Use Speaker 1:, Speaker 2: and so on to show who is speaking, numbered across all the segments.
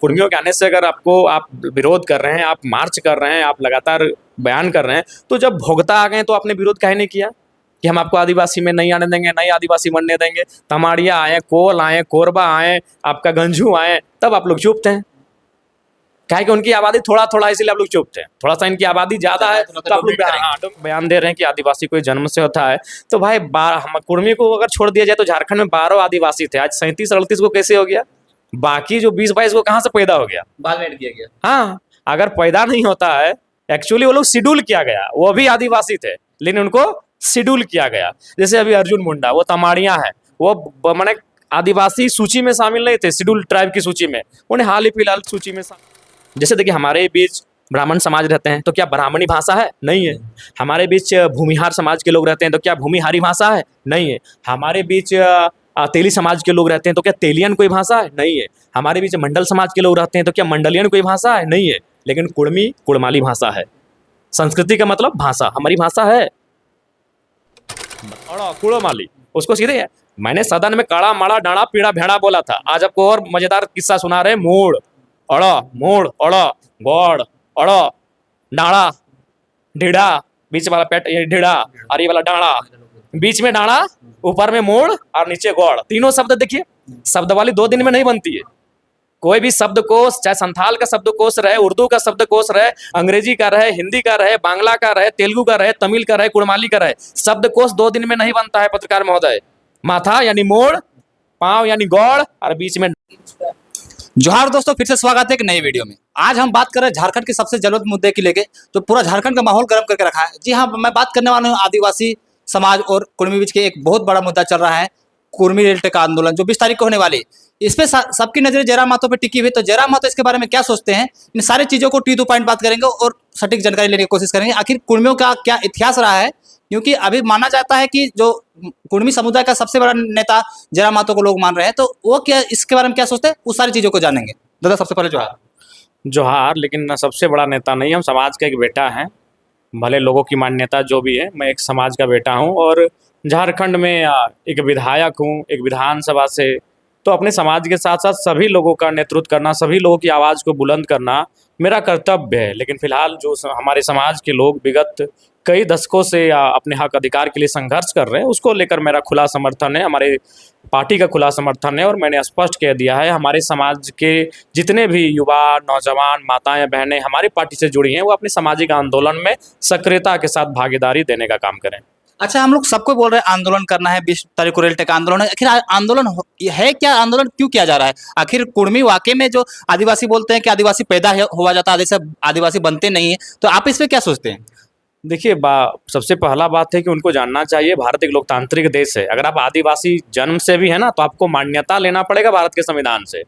Speaker 1: कुर्मियों के आने से अगर आपको आप विरोध कर रहे हैं, आप मार्च कर रहे हैं, आप लगातार बयान कर रहे हैं, तो जब भोगता आ गए तो आपने विरोध काहे नहीं किया कि हम आपको आदिवासी में नहीं आने देंगे, नहीं आदिवासी बनने देंगे। तमाड़िया आए, कोल आए, कोरबा आए, आपका गंजू आए, तब आप लोग चुप थे। क्या है कि उनकी आबादी थोड़ा इसलिए आप लोग चुप थे। थोड़ा सा इनकी आबादी ज्यादा है तो आप लोग बयान दे रहे हैं कि आदिवासी कोई जन्म से होता है। तो भाई हम कुर्मी को अगर छोड़ दिया जाए तो झारखंड में 12 आदिवासी थे, आज 37-38 को कैसे हो गया? बाकी जो 20-22 को कहाँ से पैदा हो गया?
Speaker 2: बाद में ऐड किया गया।
Speaker 1: हाँ, अगर पैदा नहीं होता है, एक्चुअली वो लोग शेड्यूल किया गया, वो भी आदिवासी थे लेकिन उनको शेड्यूल किया गया। जैसे अभी अर्जुन मुंडा, वो तमाड़िया है, वो मैंने आदिवासी सूची में शामिल नहीं थे, शेड्यूल ट्राइब की सूची में, उन्हें हाल ही फिलहाल सूची में जैसे देखिए हमारे बीच ब्राह्मण समाज रहते हैं तो क्या ब्राह्मणी भाषा है? नहीं है। हमारे बीच भूमिहार समाज के लोग रहते हैं तो क्या भूमिहारी भाषा है? नहीं है। हमारे बीच तेली समाज के लोग रहते हैं तो क्या तेलियन कोई भाषा है? नहीं है। हमारे बीच मंडल समाज के लोग रहते हैं तो क्या मंडलियन कोई भाषा है? नहीं है। लेकिन कुड़मी कुड़माली भाषा है। संस्कृति का मतलब भाषा, हमारी भाषा है कुड़माली। उसको सीधे है, मैंने सदन में काड़ा माड़ा डाड़ा पीड़ा भेड़ा बोला था, आज आपको और मजेदार किस्सा सुना रहे। मोड़ मोड़ गौड़ डाड़ा ढीड़ा, बीच वाला पेट ये ढीड़ा और ये वाला डाड़ा, बीच में डाड़ा, ऊपर में मोड़ और नीचे गौड़। तीनों शब्द देखिए, शब्दवाली 2 दिन में नहीं बनती है। कोई भी शब्दकोश, चाहे संथाल का शब्दकोश रहे, उर्दू का शब्दकोश रहे, अंग्रेजी का रहे, हिंदी का रहे, बांग्ला का रहे, तेलुगु का रहे, तमिल का रहे, कुड़माली का रहे, शब्दकोश 2 दिन में नहीं बनता है पत्रकार महोदय। माथा यानी मोड़, पांव यानी गौड़ और बीच में।
Speaker 2: जोहार दोस्तों, फिर से स्वागत है एक नई वीडियो में। आज हम बात कर रहे हैं झारखंड के सबसे जरूरत मुद्दे की लेके, जो पूरा झारखंड का माहौल गर्म करके रखा है। जी हाँ, मैं बात करने वाला हूँ आदिवासी समाज और कुर्मी बीच के एक बहुत बड़ा मुद्दा चल रहा है, कुर्मी रेल का आंदोलन, जो 20 तारीख को होने वाली। इस पे सबकी नजरें जयराम महतो पे टिकी हुई। तो जयराम महतो इसके बारे में क्या सोचते हैं, इन सारी चीजों को टू पॉइंट बात करेंगे और सटीक जानकारी लेने की कोशिश करेंगे। आखिर कुर्मियों का क्या इतिहास रहा है, क्योंकि अभी माना जाता है कि जो कुर्मी समुदाय का सबसे बड़ा नेता जयराम महतो को लोग मान रहे हैं, तो वो क्या इसके बारे में क्या सोचते हैं, उस सारी चीजों को जानेंगे। दादा, सबसे पहले जोहार।
Speaker 1: जोहार। लेकिन सबसे बड़ा नेता नहीं, हम समाज का एक बेटा हैं। भले लोगों की मान्यता जो भी है, मैं एक समाज का बेटा हूं और झारखंड में एक विधायक हूं, एक विधानसभा से। तो अपने समाज के साथ साथ सभी लोगों का नेतृत्व करना, सभी लोगों की आवाज़ को बुलंद करना मेरा कर्तव्य है। लेकिन फिलहाल जो हमारे समाज के लोग विगत कई दशकों से अपने हक अधिकार के लिए संघर्ष कर रहे हैं, उसको लेकर मेरा खुला समर्थन है, हमारे पार्टी का खुला समर्थन है। और मैंने स्पष्ट कह दिया है, हमारे समाज के जितने भी युवा, नौजवान, माताएं, बहनें हमारी पार्टी से जुड़ी हैं, वो अपने सामाजिक आंदोलन में सक्रियता के साथ भागीदारी देने का काम करें।
Speaker 2: अच्छा, हम लोग सबको बोल रहे हैं आंदोलन करना है, 20 तारीख को रेल टेक आंदोलन है। आखिर आंदोलन है क्या? आंदोलन क्यों किया जा रहा है? आखिर कुर्मी वाकई में जो आदिवासी बोलते हैं कि आदिवासी पैदा हुआ जाता है, आदिवासी बनते नहीं है, तो आप इस पे क्या सोचते हैं?
Speaker 1: देखिए, सबसे पहला बात है कि उनको जानना चाहिए भारत एक लोकतांत्रिक देश है। अगर आप आदिवासी जन्म से भी है ना, तो आपको मान्यता लेना पड़ेगा भारत के संविधान से।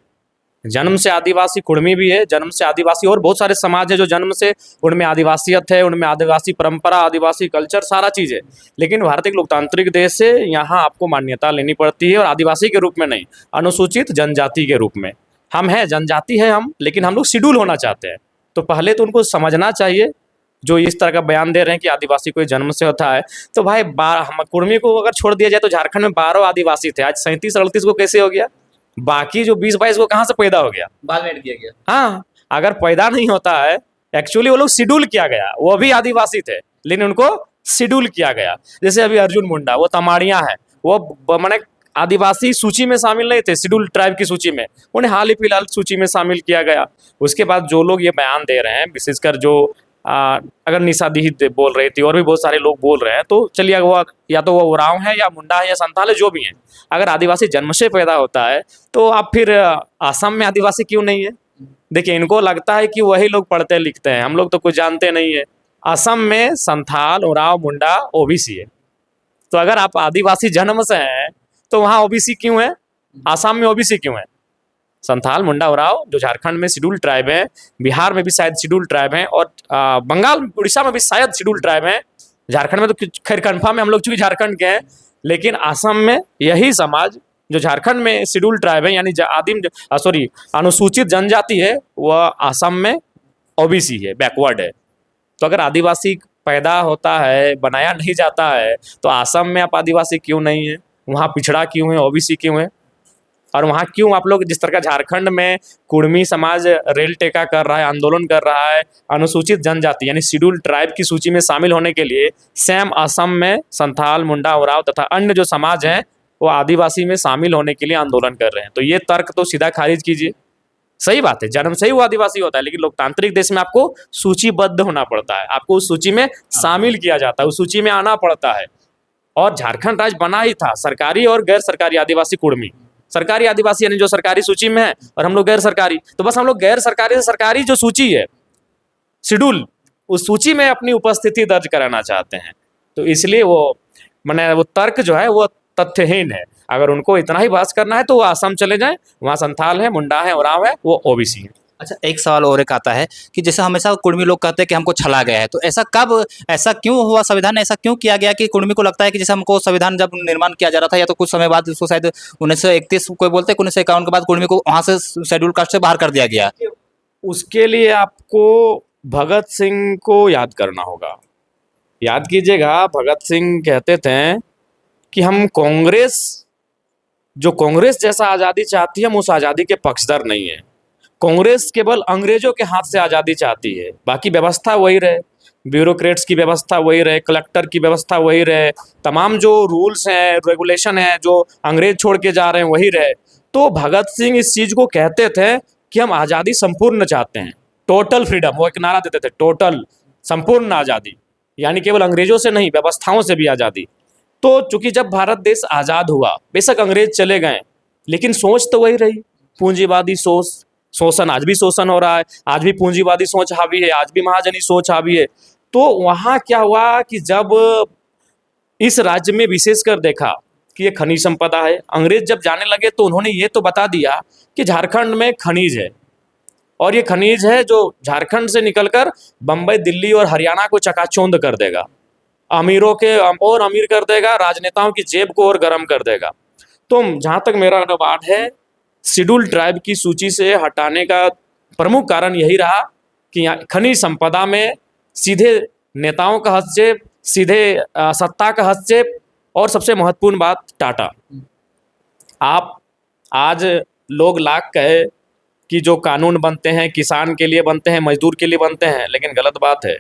Speaker 1: जन्म से आदिवासी कुर्मी भी है, जन्म से आदिवासी और बहुत सारे समाज है जो जन्म से उनमें आदिवासियत है, उनमें आदिवासी परंपरा, आदिवासी कल्चर, सारा चीज़ है। लेकिन भारत एक लोकतांत्रिक देश है, यहाँ आपको मान्यता लेनी पड़ती है, और आदिवासी के रूप में नहीं, अनुसूचित जनजाति के रूप में। हम हैं जनजाति है हम, लेकिन हम लोग शेड्यूल होना चाहते हैं। तो पहले तो उनको समझना चाहिए, जो इस तरह का बयान दे रहे हैं कि आदिवासी कोई जन्म से होता है। तो भाई हम कुर्मी को अगर छोड़ दिया जाए तो झारखंड में 12 आदिवासी थे, आज 37-38 को कैसे हो गया? बाकी जो 20-22 को कहाँ से पैदा हो गया?
Speaker 2: बाद में ऐड किया गया।
Speaker 1: हाँ, अगर पैदा नहीं होता है, एक्चुअली वो लोग शेड्यूल किया गया, वो भी आदिवासी थे लेकिन उनको शेड्यूल किया गया। जैसे अभी अर्जुन मुंडा, वो तमाड़िया है, वो मैंने आदिवासी सूची में शामिल नहीं थे, शेड्यूल ट्राइब की सूची में, उन्हें हाल ही फिलहाल सूची में शामिल किया गया। उसके बाद जो लोग ये बयान दे रहे हैं, विशेषकर जो अगर निशा दी बोल रही थी और भी बहुत सारे लोग बोल रहे हैं, तो चलिए वो या तो वो उरांव है या मुंडा है या संथाल है, जो भी है, अगर आदिवासी जन्म से पैदा होता है तो आप फिर असम में आदिवासी क्यों नहीं है? देखिए, इनको लगता है कि वही लोग पढ़ते लिखते हैं, हम लोग तो कुछ जानते नहीं है। असम में संथाल, उरांव, मुंडा ओबीसी है। तो अगर आप आदिवासी जन्म से हैं तो वहाँ ओबीसी क्यों है? असम में ओबीसी क्यों है? संथाल, मुंडा, उरांव जो झारखंड में शेड्यूल ट्राइब है, बिहार में भी शायद शेड्यूल ट्राइब है, और बंगाल, उड़ीसा में भी शायद शेड्यूल ट्राइब है। झारखंड में तो खैर कन्फर्म है, हम लोग चूंकि झारखंड के हैं। लेकिन असम में यही समाज जो झारखंड में शेड्यूल ट्राइब है, यानी अनुसूचित जनजाति है, वह असम में ओबीसी है, बैकवर्ड है। तो अगर आदिवासी पैदा होता है, बनाया नहीं जाता है, तो असम में आप आदिवासी क्यों नहीं है? वहाँ पिछड़ा क्यों है, ओबीसी क्यों है? और वहाँ क्यों आप लोग जिस तरह का झारखंड में कुर्मी समाज रेल टेका कर रहा है, आंदोलन कर रहा है अनुसूचित जनजाति यानी शेड्यूल ट्राइब की सूची में शामिल होने के लिए, सेम असम में संथाल, मुंडा, उरांव तथा अन्य जो समाज हैं वो आदिवासी में शामिल होने के लिए आंदोलन कर रहे हैं। तो ये तर्क तो सीधा खारिज कीजिए। सही बात है, जन्म से ही वो आदिवासी होता है, लेकिन लोकतांत्रिक देश में आपको सूचीबद्ध होना पड़ता है, आपको उस सूची में शामिल किया जाता है, उस सूची में आना पड़ता है। और झारखंड राज्य बना ही था सरकारी और गैर सरकारी आदिवासी कुर्मी। सरकारी आदिवासी यानी जो सरकारी सूची में है, और हम लोग गैर सरकारी, तो बस हम लोग गैर सरकारी से सरकारी जो सूची है शेड्यूल, उस सूची में अपनी उपस्थिति दर्ज कराना चाहते हैं। तो इसलिए वो तर्क जो है वो तथ्यहीन है। अगर उनको इतना ही बहस करना है तो वो असम चले जाएं, वहाँ संथाल है, मुंडा है, उरांव है, वो ओबीसी है।
Speaker 2: अच्छा, एक सवाल और एक आता है कि जैसे हमेशा कुर्मी लोग कहते हैं कि हमको छला गया है, तो ऐसा क्यों हुआ, संविधान ने ऐसा क्यों किया गया कि कुर्मी को लगता है कि जैसे हमको संविधान जब निर्माण किया जा रहा था या तो कुछ समय बाद उसको शायद 1931 कोई बोलते हैं, 1951 के बाद कुर्मी को वहाँ से शेड्यूल कास्ट से बाहर कर दिया गया।
Speaker 1: उसके लिए आपको भगत सिंह को याद करना होगा। याद कीजिएगा, भगत सिंह कहते थे कि हम कांग्रेस जैसा आज़ादी चाहती है, हम उस आज़ादी के पक्षधर नहीं है। कांग्रेस केवल अंग्रेजों के हाथ से आज़ादी चाहती है, बाकी व्यवस्था वही रहे, ब्यूरोक्रेट्स की व्यवस्था वही रहे, कलेक्टर की व्यवस्था वही रहे, तमाम जो रूल्स हैं, रेगुलेशन हैं जो अंग्रेज छोड़ के जा रहे हैं वही रहे। तो भगत सिंह इस चीज़ को कहते थे कि हम आज़ादी संपूर्ण चाहते हैं, टोटल फ्रीडम, वो एक नारा देते थे, टोटल संपूर्ण आज़ादी, यानी केवल अंग्रेजों से नहीं, व्यवस्थाओं से भी आज़ादी। तो चूंकि जब भारत देश आज़ाद हुआ, बेशक अंग्रेज चले गए, लेकिन सोच तो वही रही, पूंजीवादी सोच, शोषण, आज भी शोषण हो रहा है, आज भी पूंजीवादी सोच हावी है, आज भी महाजनी सोच हावी है। तो वहाँ क्या हुआ कि जब इस राज्य में विशेषकर देखा कि ये खनिज संपदा है, अंग्रेज जब जाने लगे तो उन्होंने ये तो बता दिया कि झारखंड में खनिज है, और ये खनिज है जो झारखंड से निकलकर बम्बई, दिल्ली और हरियाणा को चकाचौंध कर देगा, अमीरों के और अमीर कर देगा, राजनेताओं की जेब को और गर्म कर देगा। तो जहाँ तक मेरा अनुमान है, शेड्यूल ट्राइब की सूची से हटाने का प्रमुख कारण यही रहा कि यहाँ खनिज संपदा में सीधे नेताओं का हस्तक्षेप, सीधे सत्ता का हस्तक्षेप, और सबसे महत्वपूर्ण बात टाटा। आप आज लोग लाख कहे कि जो कानून बनते हैं किसान के लिए बनते हैं, मजदूर के लिए बनते हैं, लेकिन गलत बात है,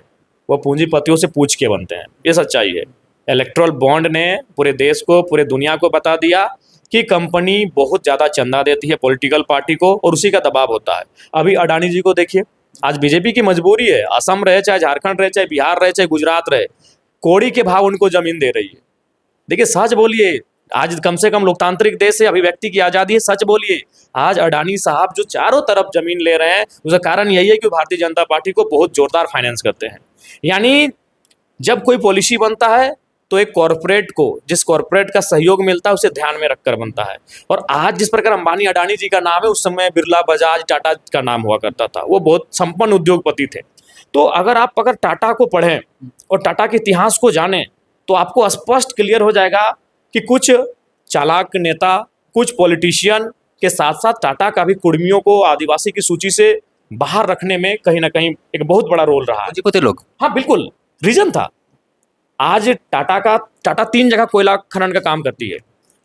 Speaker 1: वो पूंजीपतियों से पूछ के बनते हैं, ये सच्चाई है। इलेक्ट्रल बॉन्ड ने पूरे देश को, पूरे दुनिया को बता दिया कि कंपनी बहुत ज़्यादा चंदा देती है पॉलिटिकल पार्टी को, और उसी का दबाव होता है। अभी अडानी जी को देखिए, आज बीजेपी की मजबूरी है, असम रहे, चाहे झारखंड रहे, चाहे बिहार रहे, चाहे गुजरात रहे, कौड़ी के भाव उनको जमीन दे रही है। देखिए, सच बोलिए, आज कम से कम लोकतांत्रिक देश है, अभिव्यक्ति की आज़ादी है, सच बोलिए। आज अडानी साहब जो चारों तरफ जमीन ले रहे हैं, उसका कारण यही है कि भारतीय जनता पार्टी को बहुत जोरदार फाइनेंस करते हैं। यानी जब कोई पॉलिसी बनता है तो एक कॉरपोरेट को, जिस कॉरपोरेट का सहयोग मिलता है, उसे ध्यान में रखकर बनता है। और आज जिस प्रकार अंबानी अडानी जी का नाम है, उस समय बिरला, बजाज, टाटा का नाम हुआ करता था, वो बहुत संपन्न उद्योगपति थे। तो अगर टाटा को पढ़ें और टाटा के इतिहास को जानें, तो आपको स्पष्ट क्लियर हो जाएगा कि कुछ चालाक नेता, कुछ पॉलिटिशियन के साथ साथ टाटा का भी कुर्मियों को आदिवासी की सूची से बाहर रखने में कहीं ना कहीं एक बहुत बड़ा रोल रहा है।
Speaker 2: पूंजीपति लोग,
Speaker 1: हाँ बिल्कुल, रीजन था। आज टाटा 3 जगह कोयला खनन का काम करती है,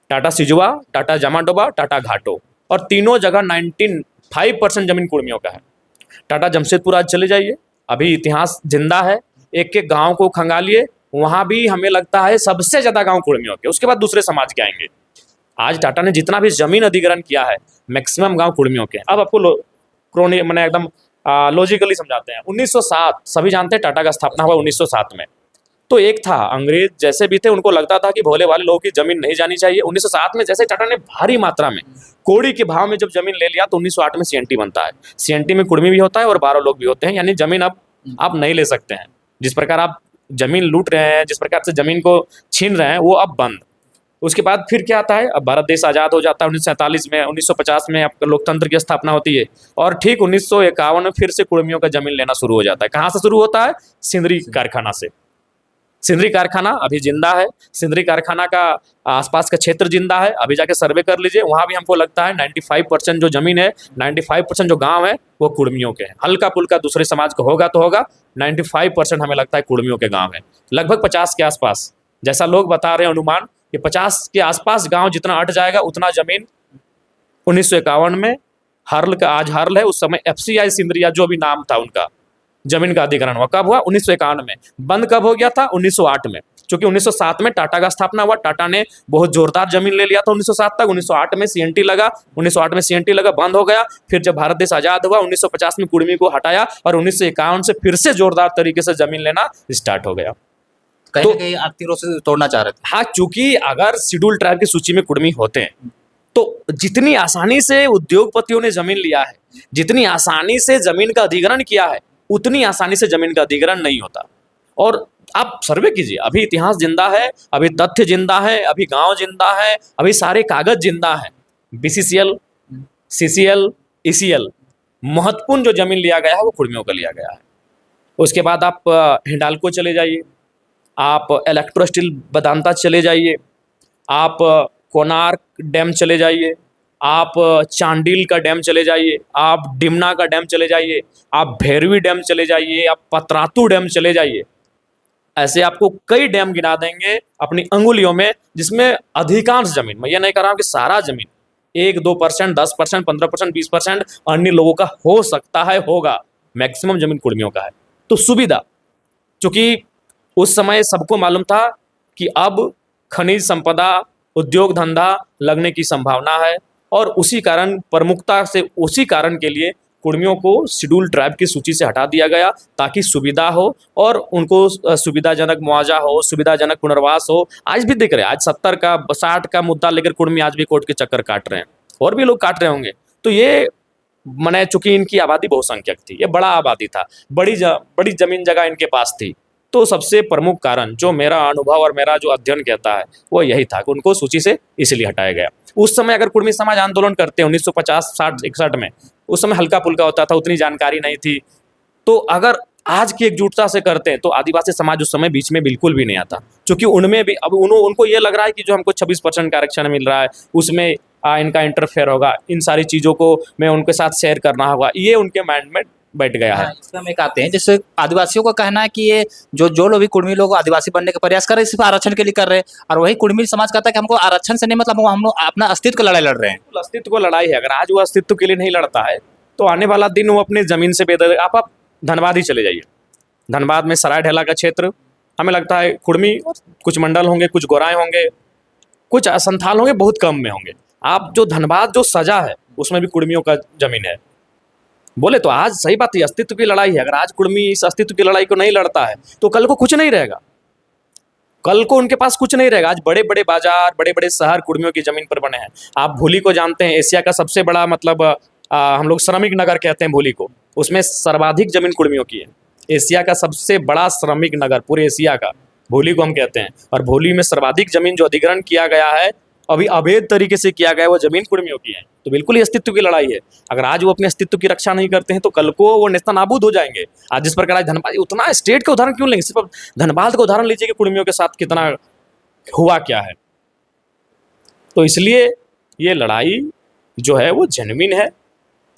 Speaker 1: टाटा सिजुआ, टाटा जामाडोबा, टाटा घाटो, और तीनों जगह 95% जमीन कुर्मियों का है। टाटा जमशेदपुर आज चले जाइए, अभी इतिहास जिंदा है, एक एक गांव को खंगालिए, वहाँ भी हमें लगता है सबसे ज़्यादा गांव कुर्मियों के, उसके बाद दूसरे समाज के आएंगे। आज टाटा ने जितना भी जमीन अधिग्रहण किया है, मैक्सिमम गांव कुर्मियों के। अब आपको मैंने एकदम लॉजिकली समझाते हैं। 1907, सभी जानते हैं टाटा का स्थापना हुआ 1907 में। तो एक था, अंग्रेज जैसे भी थे, उनको लगता था कि भोले वाले लोगों की जमीन नहीं जानी चाहिए। 1907 में जैसे टाटा ने भारी मात्रा में कौड़ी के भाव में जब जमीन ले लिया, तो 1908 में सीएनटी बनता है। सीएनटी में कुर्मी भी होता है और 12 लोग भी होते हैं, यानी जमीन अब आप नहीं ले सकते हैं। जिस प्रकार आप जमीन लूट रहे हैं, जिस प्रकार से जमीन को छीन रहे हैं, वो अब बंद। उसके बाद फिर क्या आता है, अब भारत देश आज़ाद हो जाता है 1947 में। 1950 में आपका लोकतंत्र की स्थापना होती है, और ठीक 1951 में फिर से कुर्मियों का जमीन लेना शुरू हो जाता है। कहाँ से शुरू होता है? सिंदरी कारखाना से। सिंदरी कारखाना अभी जिंदा है, सिंदरी कारखाना का आसपास का क्षेत्र जिंदा है, अभी जाके सर्वे कर लीजिए, वहाँ भी हमको लगता है 95% जो जमीन है, 95% जो गांव है, वो कुर्मियों के हैं। हल्का पुल्का दूसरे समाज को होगा तो होगा, 95% हमें लगता है कुर्मियों के गांव है। लगभग 50 के आसपास, जैसा लोग बता रहे हैं अनुमान कि 50 के आसपास गांव जितना हट जाएगा, उतना जमीन 1951 में हर्ल का, आज हर्ल है, उस समय एफसीआई सिंदरिया जो भी नाम था उनका, जमीन का अधिग्रहण हुआ। कब हुआ? 1951 में। बंद कब हो गया था? 1908 में। क्योंकि 1907 में टाटा का स्थापना हुआ, टाटा ने बहुत जोरदार जमीन ले लिया था 1907 तक। 1908 में सीएनटी लगा, 1908 में सीएनटी लगा, बंद हो गया। फिर जब भारत देश आजाद हुआ 1950 में कुर्मी को हटाया और 1951 से फिर से जोरदार तरीके से जमीन लेना स्टार्ट हो गया।
Speaker 2: कहीं
Speaker 1: तो
Speaker 2: ना कहीं आर्थिक रूप से तोड़ना चाह रहे थे।
Speaker 1: हाँ, चूंकि अगर शेड्यूल ट्राइब की सूची में कुर्मी होते हैं तो जितनी आसानी से उद्योगपतियों ने जमीन लिया है, जितनी आसानी से जमीन का अधिग्रहण किया है, उतनी आसानी से जमीन का अधिग्रहण नहीं होता। और आप सर्वे कीजिए, अभी इतिहास जिंदा है, अभी तथ्य जिंदा है, अभी गांव जिंदा है, अभी सारे कागज जिंदा है। बीसीसीएल, सीसीएल, ईसीएल, महत्वपूर्ण जो जमीन लिया गया है वो कुर्मियों का लिया गया है। उसके बाद आप हिंडाल्को चले जाइए, आप इलेक्ट्रो स्टील वेदांता चले जाइए, आप कोणार्क डैम चले जाइए, आप चांडिल का डैम चले जाइए, आप डिमना का डैम चले जाइए, आप भैरवी डैम चले जाइए, आप पतरातू डैम चले जाइए। ऐसे आपको कई डैम गिना देंगे अपनी अंगुलियों में, जिसमें अधिकांश जमीन, मैं ये नहीं कह रहा हूँ कि सारा जमीन, 1-2%, 10%, 15%, 20% अन्य लोगों का हो सकता है, होगा, मैक्सिमम जमीन कुर्मियों का है। तो सुविधा, चूंकि उस समय सबको मालूम था कि अब खनिज संपदा, उद्योग धंधा लगने की संभावना है, और उसी कारण प्रमुखता से, उसी कारण के लिए कुर्मियों को शेड्यूल ट्राइब की सूची से हटा दिया गया, ताकि सुविधा हो और उनको सुविधाजनक मुआवजा हो, सुविधाजनक पुनर्वास हो। आज भी दिख रहे हैं, आज 70 का 60 का मुद्दा लेकर कुर्मी आज भी कोर्ट के चक्कर काट रहे हैं, और भी लोग काट रहे होंगे। तो ये मैंने, चूंकि इनकी आबादी बहुसंख्यक थी, ये बड़ा आबादी था, बड़ी जमीन जगह इनके पास थी, तो सबसे प्रमुख कारण जो मेरा अनुभव और मेरा जो अध्ययन कहता है वो यही था कि उनको सूची से इसलिए हटाया गया। उस समय अगर कुर्मी समाज आंदोलन करते 1950, 60, 61 में, उस समय हल्का फुल्का होता था, उतनी जानकारी नहीं थी, तो अगर आज की एकजुटता से करते हैं तो आदिवासी समाज उस समय बीच में बिल्कुल भी नहीं आता। क्योंकि उनमें भी अब उनको ये लग रहा है कि जो हमको 26% का आरक्षण मिल रहा है उसमें इनका इंटरफेयर होगा, इन सारी चीज़ों को मैं उनके साथ शेयर करना होगा, ये उनके माइंड में बैठ गया है।
Speaker 2: इसमें हम एक आते हैं, जैसे आदिवासियों का कहना है कि ये जो लोग भी कुर्मी लोग आदिवासी बनने का प्रयास कर रहे हैं सिर्फ आरक्षण के लिए कर रहे हैं, और वही कुर्मी समाज कहता है कि हमको आरक्षण से नहीं मतलब, हम लोग अपना अस्तित्व की लड़ाई लड़ रहे हैं।
Speaker 1: अस्तित्व को लड़ाई है, अगर आज वो अस्तित्व के लिए नहीं लड़ता है तो आने वाला दिन वो अपनी जमीन से बेदर। आप धनबाद ही चले जाइए, धनबाद में सराय ढेला का क्षेत्र, हमें लगता है कुर्मी कुछ मंडल होंगे, कुछ गोराएं होंगे, कुछ संथाल होंगे, बहुत कम में होंगे। आप जो धनबाद जो सजा है उसमें भी कुर्मियों का जमीन है। बोले तो आज सही बात है, अस्तित्व की लड़ाई है। अगर आज कुर्मी इस अस्तित्व की लड़ाई को नहीं लड़ता है तो कल को कुछ नहीं रहेगा, कल को उनके पास कुछ नहीं रहेगा। आज बड़े बड़े बाजार, बड़े बड़े शहर कुर्मियों की जमीन पर बने हैं। आप भूली को जानते हैं, एशिया का सबसे बड़ा मतलब हम लोग श्रमिक नगर कहते हैं भूली को, उसमें सर्वाधिक जमीन कुर्मियों की है। एशिया का सबसे बड़ा श्रमिक नगर पूरे एशिया का भूली को हम कहते हैं, और भूली में सर्वाधिक जमीन जो अधिग्रहण किया गया है, अभी अवैध तरीके से किया गया है, वो जमीन कुर्मियों की है। तो बिल्कुल ही अस्तित्व की लड़ाई है। अगर आज वो अपने अस्तित्व की रक्षा नहीं करते हैं तो कल को वो नेस्तनाबूद हो जाएंगे। आज जिस प्रकार आज धनबाद, उतना स्टेट का उदाहरण क्यों लेंगे, सिर्फ धनबाद का उदाहरण लीजिए कि कुर्मियों के साथ कितना हुआ क्या है। तो इसलिए ये लड़ाई जो है वो जेन्युइन है,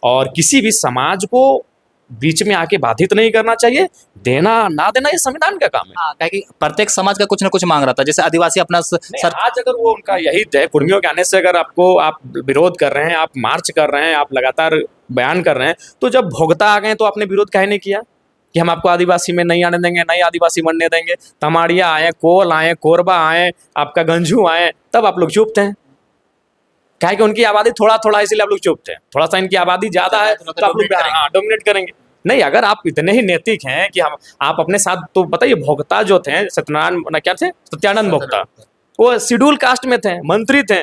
Speaker 1: और किसी भी समाज को बीच में आके बाधित नहीं करना चाहिए। देना ना देना ये संविधान का काम है।
Speaker 2: हाँ, कि प्रत्येक समाज का कुछ ना कुछ मांग रहा था, जैसे आदिवासी अपना
Speaker 1: आज अगर वो उनका यही है, कुर्मियों के आने से अगर आप विरोध कर रहे हैं, आप मार्च कर रहे हैं, आप लगातार बयान कर रहे हैं, तो जब भोगता आ गए तो आपने विरोध काहे नहीं किया कि हम आपको आदिवासी में नहीं आने देंगे, नहीं आदिवासी बनने देंगे। तमाड़िया आए, कोल आए, कोरबा आए, आपका गंजू आए, तब आप लोग चुप थे। काहे कि उनकी आबादी थोड़ा थोड़ा, इसलिए आप लोग चुप थे। थोड़ा सा इनकी आबादी ज्यादा है तो आप लोग डोमिनेट करेंगे। नहीं, अगर आप इतने ही नैतिक हैं कि हम आप अपने साथ, तो बताइए भोक्ता जो थे सत्यनारायण क्या थे, सत्यानंद भोक्ता, वो शेड्यूल कास्ट में थे, मंत्री थे,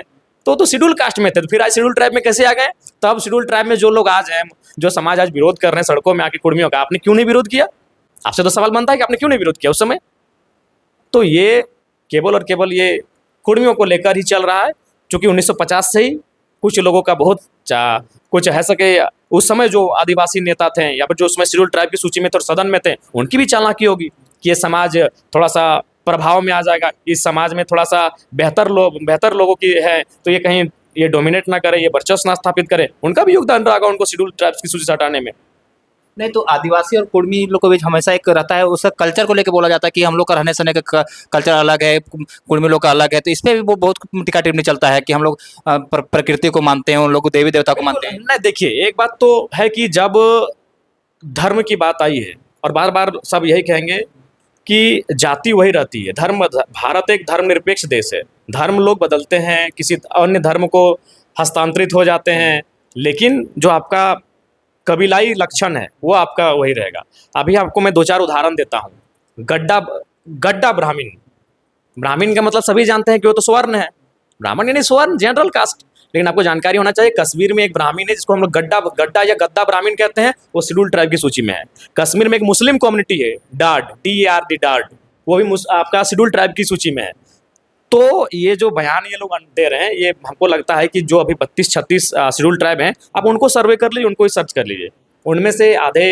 Speaker 1: तो शेड्यूल कास्ट में थे, तो फिर आज शेड्यूल ट्राइब में कैसे आ गए? तब शेड्यूल ट्राइब में जो लोग आज हैं, जो समाज आज विरोध कर रहे हैं सड़कों में आके कुर्मियों का, आपने क्यों नहीं विरोध किया? आपसे तो सवाल बनता है कि आपने क्यों नहीं विरोध किया उस समय? तो ये केवल और केवल ये कुर्मियों को लेकर ही चल रहा है, क्योंकि 1950 से ही कुछ लोगों का बहुत कुछ है सके, उस समय जो आदिवासी नेता थे या फिर जो उसमें शेड्यूल ट्राइब की सूची में थे और सदन में थे, उनकी भी चालाकी होगी कि ये समाज थोड़ा सा प्रभाव में आ जाएगा, इस समाज में थोड़ा सा बेहतर लोगों की है, तो ये कहीं ये डोमिनेट ना करे, ये वर्चस्व ना स्थापित करे। उनका भी योगदान रहा उनको शेड्यूल ट्राइब्स की सूची से हटाने में।
Speaker 2: नहीं तो आदिवासी और कुर्मी लोग के बीच हमेशा एक रहता है, उसका कल्चर को लेके बोला जाता है कि हम लोग का रहने सहने का कल्चर अलग है, कुर्मी लोग का अलग है, तो इस पे भी वो बहुत टिका टिप्पणी चलता है कि हम लोग प्रकृति को मानते हैं, उन लोग को देवी देवता को मानते हैं।
Speaker 1: नहीं देखिए, एक बात तो है कि जब धर्म की बात आई है, और बार बार सब यही कहेंगे कि जाति वही रहती है, धर्म, भारत एक धर्मनिरपेक्ष देश है, धर्म लोग बदलते हैं, किसी अन्य धर्म को हस्तांतरित हो जाते हैं, लेकिन जो आपका कबीलाई लक्षण है वो आपका वही रहेगा। अभी आपको मैं दो चार उदाहरण देता हूँ। गड्ढा, गड्ढा ब्राह्मण, ब्राह्मण का मतलब सभी जानते हैं कि वो तो स्वर्ण है, ब्राह्मण यानी स्वर्ण, जनरल कास्ट। लेकिन आपको जानकारी होना चाहिए, कश्मीर में एक ब्राह्मण है जिसको हम लोग गड्ढा गड्ढा या गद्दा ब्राह्मण कहते हैं, वो शेड्यूल ट्राइब की सूची में है। कश्मीर में एक मुस्लिम कम्युनिटी है, डार्ड, DARD, डार्ड, वो भी आपका शेड्यूल ट्राइब की सूची में है। तो ये जो बयान ये लोग दे रहे हैं, ये हमको लगता है कि जो अभी 32-36 शेड्यूल ट्राइब हैं, आप उनको सर्वे कर लीजिए, उनको ही सर्च कर लीजिए। उनमें से आधे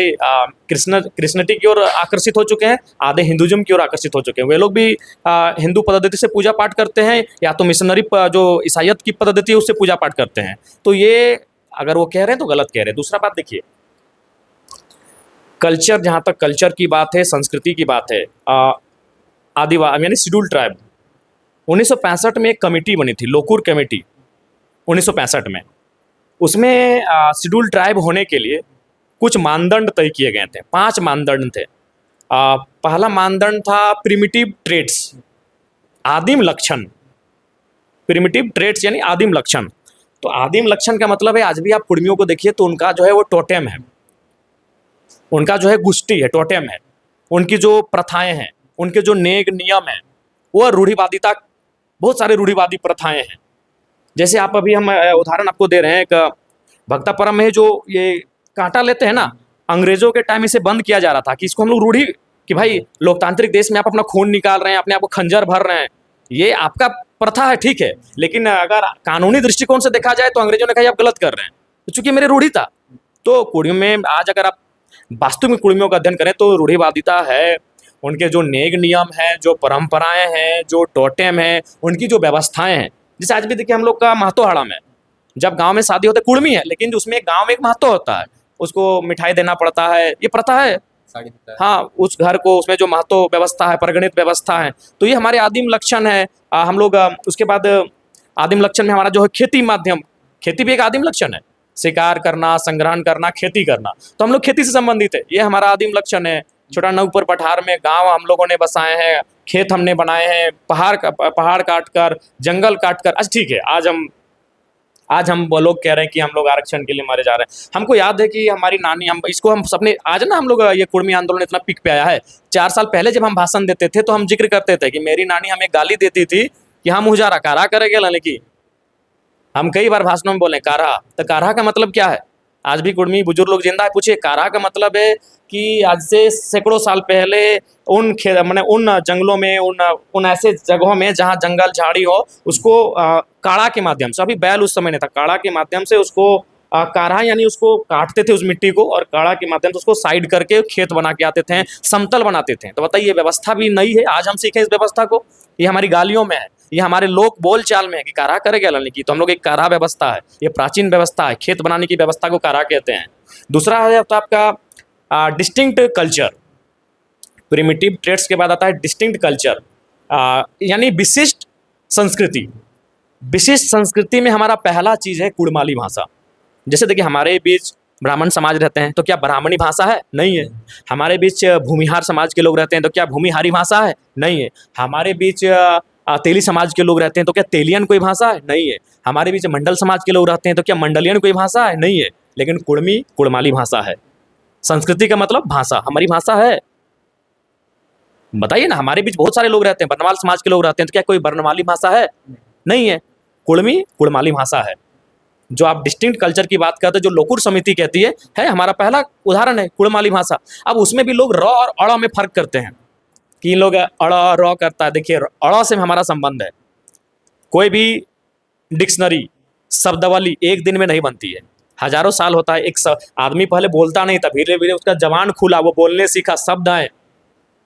Speaker 1: क्रिश्चियनिटी की ओर आकर्षित हो चुके हैं, आधे हिंदुज्म की ओर आकर्षित हो चुके हैं। वे लोग भी हिंदू पद्धति से पूजा पाठ करते हैं, या तो मिशनरी जो ईसाइयत की पद्धति है उससे पूजा पाठ करते हैं। तो ये अगर वो कह रहे हैं तो गलत कह रहे हैं। दूसरा बात देखिए, कल्चर, जहाँ तक कल्चर की बात है, संस्कृति की बात है, आदिवासी यानी शेड्यूल ट्राइब, 1965 में एक कमेटी बनी थी, लोकूर कमेटी, 1965 में। उसमें शेड्यूल ट्राइब होने के लिए कुछ मानदंड तय किए गए थे, 5 मानदंड थे। पहला मानदंड था प्रिमिटिव ट्रेड्स, आदिम लक्षण, प्रिमिटिव ट्रेड्स यानी आदिम लक्षण। तो आदिम लक्षण का मतलब है, आज भी आप कुर्मियों को देखिए तो उनका जो है वो टोटेम है, उनका जो है गुष्टी है, टोटेम है, उनकी जो प्रथाएं हैं, उनके जो नेक नियम हैं, वो रूढ़िवादिता, बहुत सारे रूढ़िवादी प्रथाएं हैं। जैसे आप अभी हम उदाहरण आपको दे रहे हैं, एक भक्तापुरम में जो ये कांटा लेते हैं ना, अंग्रेजों के टाइम इसे बंद किया जा रहा था कि इसको हम लोग रूढ़ी, कि भाई लोकतांत्रिक देश में आप अपना खून निकाल रहे हैं, अपने आप को खंजर भर रहे हैं, ये आपका प्रथा है, ठीक है, लेकिन अगर कानूनी दृष्टिकोण से देखा जाए तो अंग्रेजों ने कहा आप गलत कर रहे हैं, तो चूंकि मेरी रूढ़ी था। तो कुर्मियों में आज अगर आप वास्तव में कुर्मियों का अध्ययन करें तो रूढ़िवादिता है, उनके जो नेक नियम हैं, जो परंपराएं हैं, जो टोटेम हैं, उनकी जो व्यवस्थाएं हैं। जैसे आज भी देखिए हम लोग का महतो में, जब गांव में शादी होती है, कुर्मी है लेकिन उसमें गांव में एक महतो होता है, उसको मिठाई देना पड़ता है, ये प्रथा है। हाँ, उस घर को, उसमें जो महतो व्यवस्था है, परिगणित व्यवस्था है, तो ये हमारे आदिम लक्षण है। हम लोग उसके बाद आदिम लक्षण में हमारा जो है खेती माध्यम, खेती भी एक आदिम लक्षण है, शिकार करना, संग्रहण करना, खेती करना, तो हम लोग खेती से संबंधित है, ये हमारा आदिम लक्षण है। छोटा नागपुर पठार में गांव हम लोगों ने बसाए हैं, खेत हमने बनाए हैं, पहाड़ काट कर, जंगल काट कर। अच्छा ठीक है, आज हम वो लोग कह रहे हैं कि हम लोग आरक्षण के लिए मारे जा रहे हैं। हमको याद है कि हमारी नानी, हम इसको हम सबने, आज ना हम लोग ये कुर्मी आंदोलन इतना पीक पे आया है। 4 साल पहले जब हम भाषण देते थे तो हम जिक्र करते थे कि मेरी नानी हमें गाली देती थी कि हम मुझारा कारा करेंगे, लाने की हम कई बार भाषणों में बोले कारा, तो कारा का मतलब क्या है? आज भी कुर्मी बुजुर्ग लोग जिंदा है, पूछिए। कारा का मतलब है कि आज से सैकड़ों साल पहले उन मैंने उन जंगलों में, उन ऐसे जगहों में जहाँ जंगल झाड़ी हो, उसको काढ़ा के माध्यम से, अभी बैल उस समय नहीं था, काढ़ा के माध्यम से उसको काढ़ा यानी उसको काटते थे उस मिट्टी को, और काढ़ा के माध्यम से उसको साइड करके खेत बना के आते थे, समतल बनाते थे। तो बताइए, व्यवस्था भी नई है, आज हम सीखें इस व्यवस्था को? ये हमारी गालियों में है, ये हमारे लोक बोल चाल में है कि काढ़ा करेगा लाने की, तो हम लोग एक काढ़ा व्यवस्था है, ये प्राचीन व्यवस्था है, खेत बनाने की व्यवस्था को काढ़ा कहते हैं। दूसरा है तो आपका डिस्टिंक्ट कल्चर, प्रिमिटिव ट्रेड्स के बाद आता है डिस्टिंक्ट कल्चर, यानी विशिष्ट संस्कृति। विशिष्ट संस्कृति में हमारा पहला चीज़ है कुड़माली भाषा। जैसे देखिए, हमारे बीच ब्राह्मण समाज रहते हैं तो क्या ब्राह्मणी भाषा है? नहीं है। हमारे बीच भूमिहार समाज के लोग रहते हैं तो क्या भूमिहारी भाषा है? नहीं है। हमारे बीच तेली समाज के लोग रहते हैं तो क्या तेलियन कोई भाषा है? नहीं है। हमारे बीच मंडल समाज के लोग रहते हैं तो क्या मंडलियन कोई भाषा है? नहीं है। लेकिन कुड़मी कुड़माली भाषा है। संस्कृति का मतलब भाषा, हमारी भाषा है। बताइए ना, हमारे बीच बहुत सारे लोग रहते हैं, बर्नवाल समाज के लोग रहते हैं तो क्या कोई बर्नवाली भाषा है? नहीं है। कुड़मी कुड़माली भाषा है। जो आप डिस्टिंक्ट कल्चर की बात करते हैं, जो लोकुर समिति कहती है हमारा पहला उदाहरण है कुड़माली भाषा। अब उसमें भी लोग र और अड़ में फर्क करते हैं कि इन लोग अड़ र करता है। देखिए, अड़ से हमारा संबंध है। कोई भी डिक्शनरी, शब्दावली एक दिन में नहीं बनती है, हजारों साल होता है। एक आदमी पहले बोलता नहीं था, धीरे धीरे उसका जबान खुला, वो बोलने सीखा, शब्द आए,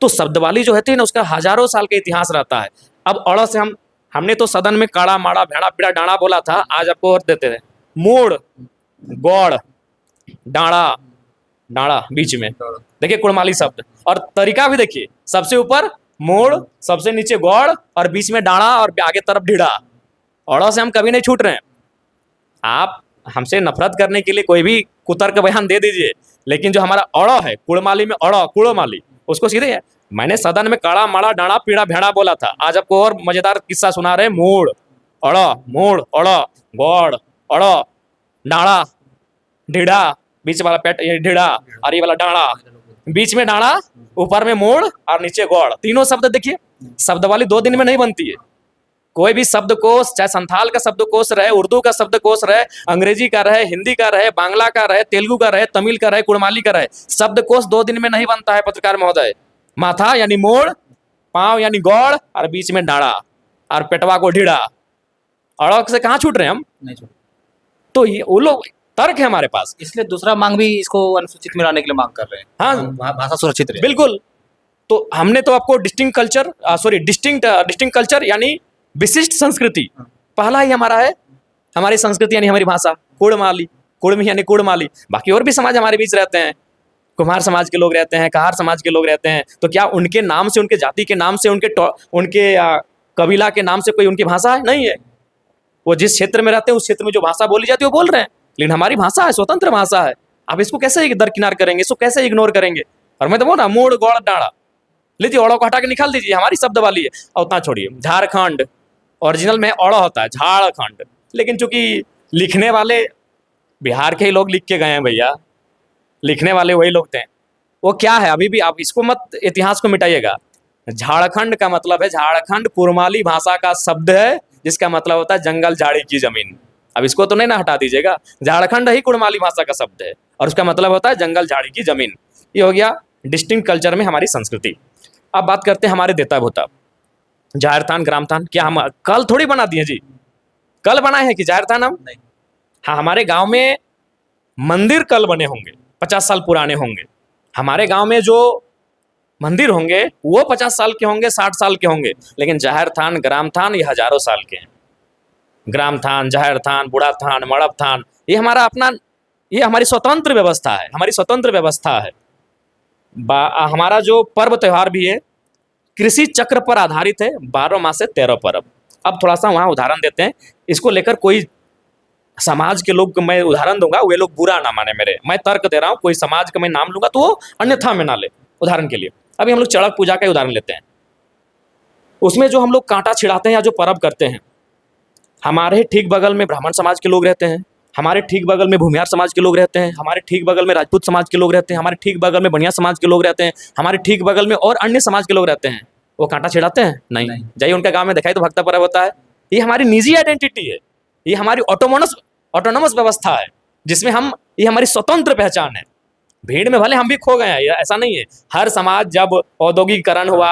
Speaker 1: तो शब्दवाली जो होती है ना, उसका हजारों साल का इतिहास रहता है। अब अड़ से हमने तो सदन में काड़ा माड़ा भेड़ा पीड़ा डाँड़ा बोला था, आज आपको और देते हैं मोड़, गौड़, डाँड़ा, डाड़ा बीच में, देखिए कुड़माली शब्द। और तरीका भी देखिए, सबसे ऊपर मोड़, सबसे नीचे गौड़ और बीच में डाड़ा और आगे तरफ ढीड़ा। औड़ों से हम कभी नहीं छूट रहे हैं। आप हमसे नफरत करने के लिए कोई भी कुतर्क बयान दे दीजिए, लेकिन जो हमारा औड़ो है, कुड़माली में औड़ो, कुड़माली, उसको सीधे है। मैंने सदन में कड़ा माड़ा डाड़ा पीड़ा भेड़ा बोला था, आज आपको और मजेदार किस्सा सुना रहे। मोड़ औड़ो, मोड़ औड़ो, गौड़ औड़ो, डाड़ा ढीड़ा, बीच वाला पेट ये ढीड़ा और ये वाला डाड़ा, बीच में डाड़ा, ऊपर में मोड़ और नीचे गौड़। तीनों शब्द देखिए, शब्द वाली 2 दिन में नहीं बनती है। कोई भी शब्दकोश, चाहे संथाल का शब्दकोश रहे, उर्दू का शब्दकोश रहे, अंग्रेजी का रहे, हिंदी का रहे, बांग्ला का रहे, तेलुगु का रहे, तमिल का रहे, कुड़माली का रहे, शब्दकोश 2 दिन में नहीं बनता है पत्रकार महोदय। माथा यानी मोड़, पांव यानी गौड़ और बीच में डाड़ा और पेटवा को ढीड़ा। अड़क से कहाँ छूट रहे हैं हम?
Speaker 2: नहीं छोड़।
Speaker 1: तो ये वो लोग तर्क है हमारे पास।
Speaker 2: इसलिए दूसरा मांग भी इसको अनुसूचित में लाने के लिए मांग कर रहे हैं।
Speaker 1: हाँ,
Speaker 2: भाषा सुरक्षित रहे।
Speaker 1: बिल्कुल। तो हमने तो आपको distinct culture, sorry distinct culture यानी विशिष्ट संस्कृति, पहला ही हमारा है। हमारी संस्कृति यानी हमारी भाषा, कुड़माली, कुड़मी यानी कुड़माली। बाकी और भी समाज हमारे बीच रहते हैं, कुम्हार समाज के लोग रहते हैं, कहार समाज के लोग रहते हैं। तो क्या उनके नाम से, उनके जाति के नाम से, उनके कबीला के नाम से कोई उनकी भाषा है? नहीं है। वो जिस क्षेत्र में रहते हैं उस क्षेत्र में जो भाषा बोली जाती है वो बोल रहे हैं, लेकिन हमारी भाषा है, स्वतंत्र भाषा है। आप इसको कैसे दरकिनार करेंगे, इसको कैसे इग्नोर करेंगे? और मैं तो बोल रहा मोड़ गौड़ डाड़ा, लीजिए औड़ों को हटा के निकाल दीजिए, हमारी शब्द वाली है। और उतना छोड़िए, झारखंड ओरिजिनल में औड़ा होता है झारखंड, लेकिन चूंकि लिखने वाले बिहार के ही लोग लिख के गए हैं भैया, लिखने वाले वही लोग थे। वो क्या है, अभी भी आप इसको मत, इतिहास को मिटाइएगा। झारखंड का मतलब है, झारखंड कुड़माली भाषा का शब्द है जिसका मतलब होता है जंगल झाड़ी की जमीन। अब इसको तो नहीं ना हटा दीजिएगा, झारखंड ही कुड़माली भाषा का शब्द है और उसका मतलब होता है जंगल झाड़ी की जमीन। ये हो गया डिस्टिंक्ट कल्चर में हमारी संस्कृति। अब बात करते हैं हमारे देता भोता, जाहिर थान ग्राम थान। क्या हम कल थोड़ी बना दिए जी, कल बनाए हैं कि जाहिर थान हम?
Speaker 2: नहीं।
Speaker 1: हाँ, हमारे गांव में मंदिर कल बने होंगे, 50 साल पुराने होंगे। हमारे गांव में जो मंदिर होंगे वो 50 साल के होंगे, 60 साल के होंगे, लेकिन जाहिर थान ग्राम थान ये हजारों साल के हैं। ग्राम थान, जाहिर थान, बूढ़ा थान, मड़ब थान, ये हमारा अपना, ये हमारी स्वतंत्र व्यवस्था है, हमारी स्वतंत्र व्यवस्था है। हमारा जो पर्व त्यौहार भी है कृषि चक्र पर आधारित है, 12 माह से 13 पर्व। अब थोड़ा सा वहाँ उदाहरण देते हैं, इसको लेकर कोई समाज के लोग, मैं उदाहरण दूंगा, वे लोग बुरा ना माने मेरे, मैं तर्क दे रहा हूँ, कोई समाज का मैं नाम लूंगा तो वो अन्यथा में ना ले। उदाहरण के लिए अभी हम लोग चड़क पूजा का उदाहरण लेते हैं। उसमें जो हम लोग कांटा छिड़ाते हैं या जो पर्व करते हैं, हमारे ठीक बगल में ब्राह्मण समाज के लोग रहते हैं, हमारे ठीक बगल में भूमिहार समाज के लोग रहते हैं, हमारे ठीक बगल में राजपूत समाज के लोग रहते हैं, हमारे ठीक बगल में बनिया समाज के लोग रहते हैं, हमारे ठीक बगल में और अन्य समाज के लोग रहते हैं। वो कांटा छिड़ाते हैं? नहीं। जाइए उनका गांव में दिखाई तो भक्ता पर्व होता है। ये हमारी निजी आइडेंटिटी है, ये हमारी ऑटोनोमस व्यवस्था है, जिसमें हम, ये हमारी स्वतंत्र पहचान है। भीड़ में भले हम भी खो गए हैं, ऐसा नहीं है। हर समाज जब औद्योगिकरण हुआ,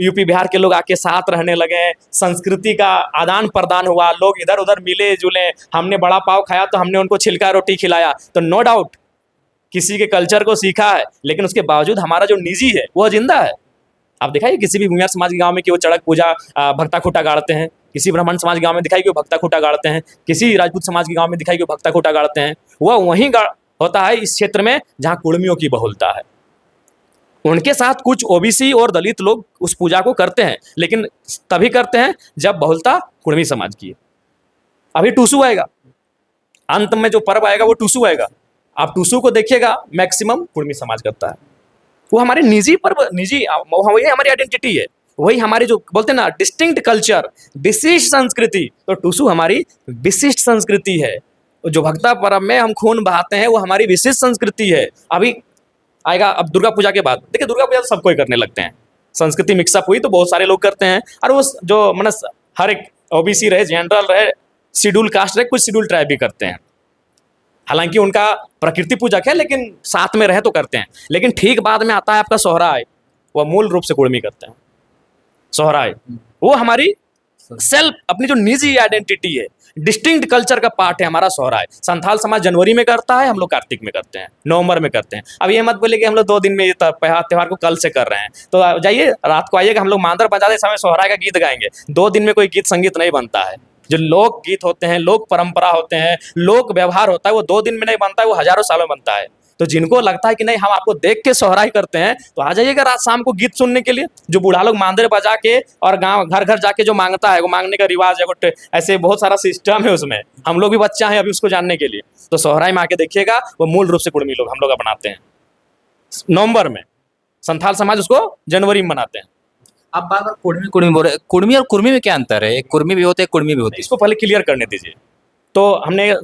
Speaker 1: यूपी बिहार के लोग आके साथ रहने लगे, संस्कृति का आदान प्रदान हुआ, लोग इधर उधर मिले जुले, हमने बड़ा पाव खाया तो हमने उनको छिलका रोटी खिलाया, तो नो डाउट किसी के कल्चर को सीखा है, लेकिन उसके बावजूद हमारा जो निजी है वो जिंदा है। आप दिखाइए किसी भी भूमिहार समाज के गांव में कि वो चड़क पूजा भक्ता खूटा गाड़ते हैं, किसी ब्राह्मण समाज के गांव में दिखाई कि वो भक्ता खूटा गाड़ते हैं, किसी राजपूत समाज के गांव में दिखाई कि वो भक्ता खूटा गाड़ते हैं। वह वहीं होता है इस क्षेत्र में जहां कुड़मियों की बहुलता है। उनके साथ कुछ ओबीसी और दलित लोग उस पूजा को करते हैं, लेकिन तभी करते हैं जब बहुलता कुड़मी समाज की है। अभी टूसू आएगा, अंत में जो पर्व आएगा वो टूसू आएगा। आप टूसू को देखिएगा, मैक्सिमम कुड़मी समाज करता है। वो हमारे निजी पर्व, निजी, वही हमारी आइडेंटिटी है, वही हमारी जो बोलते हैं ना डिस्टिंक्ट कल्चर, विशिष्ट संस्कृति। तो टूसू हमारी विशिष्ट संस्कृति है। जो भक्ता पर्व में हम खून बहाते हैं वो हमारी विशिष्ट संस्कृति है। अभी आएगा अब दुर्गा पूजा के बाद, देखिए दुर्गा पूजा तो सब कोई करने लगते हैं, संस्कृति मिक्सअप हुई तो बहुत सारे लोग करते हैं। और वो जो मतलब हर एक ओबीसी रहे, जनरल रहे, शेड्यूल कास्ट रहे, कुछ शेड्यूल ट्राइब भी करते हैं। हालांकि उनका प्रकृति पूजक है, लेकिन साथ में रहे तो करते हैं। लेकिन ठीक बाद में आता है आपका सोहराय, वह मूल रूप से कुड़मी करते हैं। सोहराय वो हमारी सेल्फ, अपनी जो निजी आइडेंटिटी है, डिस्टिंक्ट कल्चर का पार्ट है हमारा सोहराय। संथाल समाज जनवरी में करता है, हम लोग कार्तिक में करते हैं, नवंबर में करते हैं। अब ये मत बोले कि हम लोग 2 दिन में ये त्यौहार को कल से कर रहे हैं। तो जाइए रात को आइएगा, हम लोग मांदर बजाते समय सोहराय का गीत गाएंगे। 2 दिन में कोई गीत संगीत नहीं बनता है। जो लोक गीत होते हैं, लोक परंपरा होते हैं, लोक व्यवहार होता है, वो 2 दिन में नहीं बनता है, वो हजारों सालों में बनता है। तो जिनको लगता है कि नहीं हम आपको देख के सोहराई करते हैं, तो आ जाइएगा रात शाम को गीत सुनने के लिए। जो बूढ़ा लोग मांदरे बजा के और गांव घर घर जाके जो मांगता है, वो मांगने का रिवाज है, वो ऐसे बहुत सारा सिस्टम है उसमें। हम लोग भी बच्चा है अभी उसको जानने के लिए। तो सोहराई में आके देखिएगा, वो मूल रूप से कुर्मी लोग हम लोग अपनाते हैं नवंबर में। संथाल समाज उसको जनवरी में मनाते हैं।
Speaker 2: आप बार बार कुर्मी कुर्मी बोल रहे, कुर्मी और कुर्मी में क्या अंतर है? एक कुर्मी भी होते हैं, कुर्मी भी होती है।
Speaker 1: इसको पहले क्लियर करने दीजिए। तो हमने